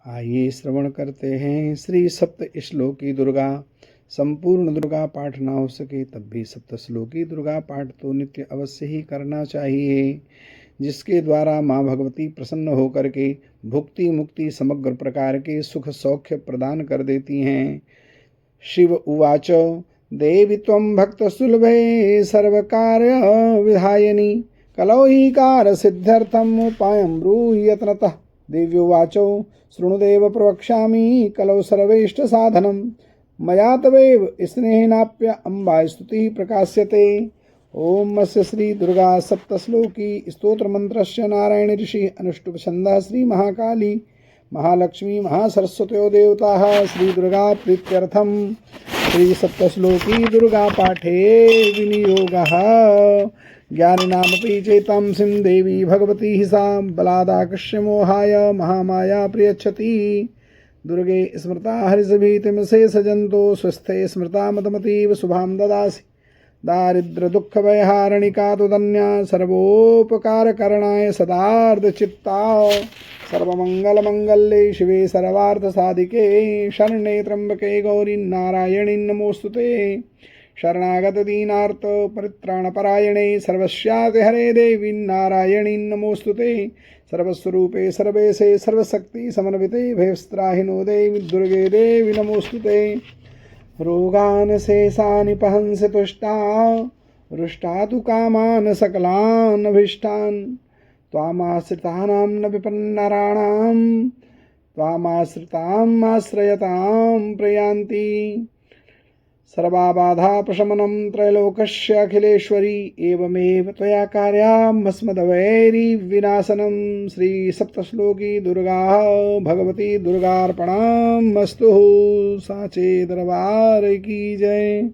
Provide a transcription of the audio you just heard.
आइए श्रवण करते हैं श्री सप्त श्लोकी दुर्गा। संपूर्ण दुर्गा पाठ ना हो सके तब भी सप्त श्लोकी दुर्गा पाठ तो नित्य अवश्य ही करना चाहिए, जिसके द्वारा माँ भगवती प्रसन्न होकर के भुक्ति मुक्ति समग्र प्रकार के सुख सौख्य प्रदान कर देती हैं। शिव उवाच देवी त्वं भक्तसुलभे सर्वकार्य विधायिनी कलौ हि कार सिद्ध्यर्थम् उपायं ब्रूहि यत्नतः। देव्योवाचो शृणुदेव प्रवक्ष्यामि कलौ सर्वेष्ट साधनं मया तवेव स्नेहेनाप्य अम्बा स्तुतिः प्रकाश्यते। ओम अस्य श्री दुर्गा सप्तश्लोकी स्तोत्र मंत्रस्य नारायण ऋषि अनुष्टुप छंदः श्री महाकाली महालक्ष्मी महासरस्वत्यो देवताः श्री दुर्गा प्रीत्यर्थम श्री सप्तश्लोकी दुर्गा पाठे विनियोगः। ज्ञानिनामपि चेतांसीं देवी भगवती हि सा बलादाकृष्य मोहाय महामाया प्रियच्छति। दुर्गे स्मृता हरिसभीतिं शेषजन्तो स्वस्थे स्मृता मदमतीव शुभां ददासि। दारिद्र दुख भयहारणिका तुदन्या सर्वोपकारकरणाय सदार्धचित्ता। सर्वमंगलमंगल्ये शिवे सर्वार्थसाधिके शरण्ये त्र्यंबके गौरी नारायणी नमोस्तुते। शरणागत दीनार्थ परित्राणपरायणे सर्वस्याति हरे देवी नारायणी नमोस्तुते। सर्वस्वरूपे सर्वेशे सर्वशक्ति समन्विते भयस्त्राहिनो देवी दुर्गे देवी नमोस्तुते। रोगान् शेषान् पहंसि तुष्टा रुष्टा तु कामान् सकलान् अभीष्टान्। त्वामाश्रितानां न विपन्नराणां त्वामाश्रिताम् आश्रयतां प्रयान्ति। सर्वाबाधापशमनं त्रैलोकस्य अखिलेश्वरी एवमेव त्वया कार्यामस्मद्वैरिविनाशनं। श्री सप्तश्लोकी दुर्गा भगवती दुर्गार्पणमस्तु। साचे दरबार की जय।